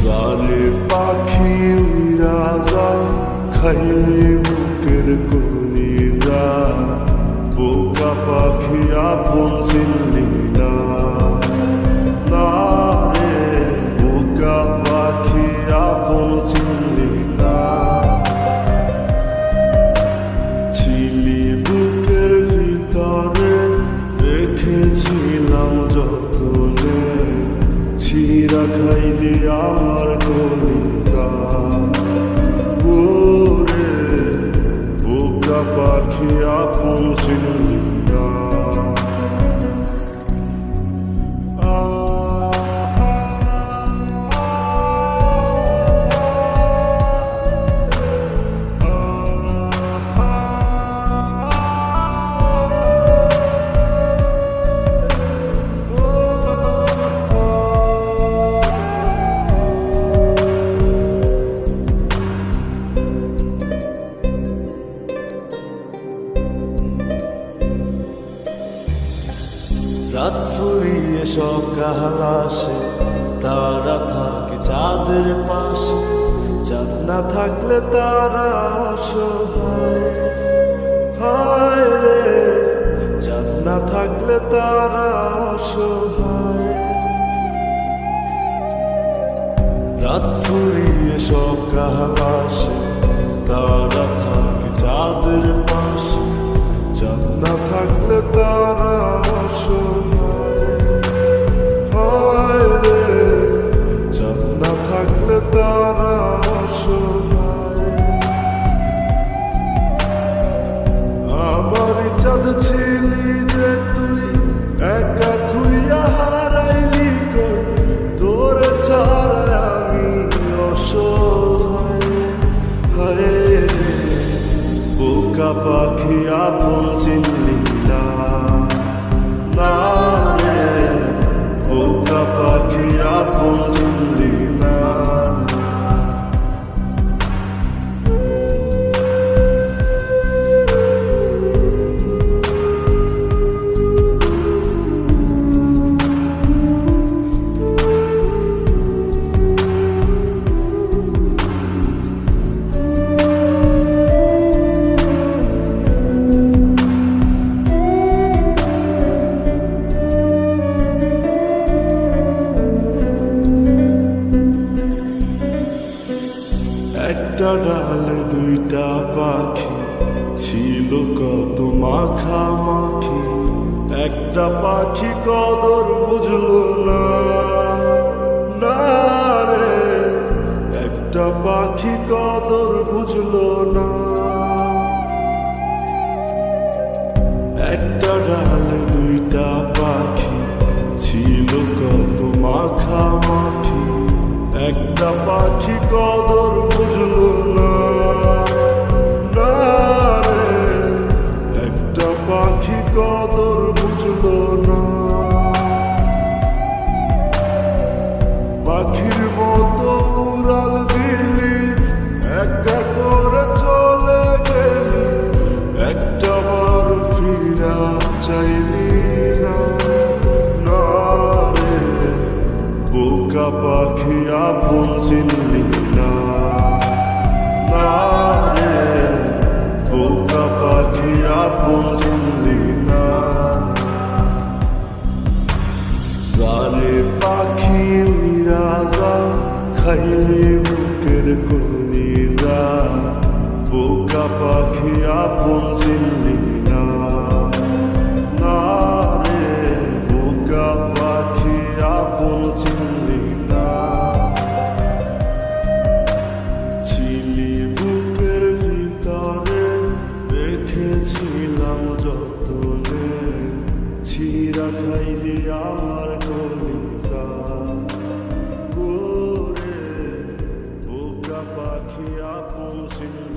জালে পাখি উইরা যা খাইলে বুকের কলিজা, বোকা পাখি আপন চিনলি না। না রে বোকা পাখি আপন চিনলি না। ছিলি বুকের ভিতরে রেখেছিলাম যতনে, ছিঁড়া খাইলি আমার কলিজা। ওরে বোকা পাখি আপন চিনলি না। রাত ফুরিয়ে সকাল আসে, তারা থাকে চাঁদের পাশে। চাঁদ না থাকলে তারা অসহায়, হায় রে চাঁদ না থাকলে তারা অসহায়। রাত ফুরিয়ে সকাল আসে, তারা থাকে চাঁদের পাশে। চাঁদ না থাকলে তারা অসহায়, হায় রে চাঁদ না থাকলে তারা অসহায়। আমার চাঁদ ছিলি যে তুই, একা থুইয়া হারাইলি কই, তোর ছাড়া আমি অসহায়। হায় রে বোকা পাখি আপন চিনলি না। না রে বোকা পাখি আপন চিনলি না। একটা ডালে দুইটা পাখি ছিল কত মাখামাখি, একটা পাখি কদর বুঝলো না। না রে একটা পাখি কদর বুঝলো না। একটা ডালে দুইটা পাখি ছিল কত মাখামাখি, একটা পাখি কদর বুঝলো না। না রে একটা পাখি কদর বুঝলো না। পাখির মতো উড়াল দিলি, একা করে চলে গেলি, একটা বার ফিরা চাইলি না। না রে বোকা পাখি আপন চিনলি না। না রে বোকা পাখি আপন চিনলি না। জালে পাখি উইরা যা খাইলে বুকের কলিজা, বোকা পাখি আপন চিনলি না। না রে বোকা পাখি আপন চিনলি না। ছিলি বুকের ভিতরে রেখেছিলাম যতনে, ছিঁড়া খাইলি আমার কলিজা। ওরে বোকা পাখি আপন চিনলি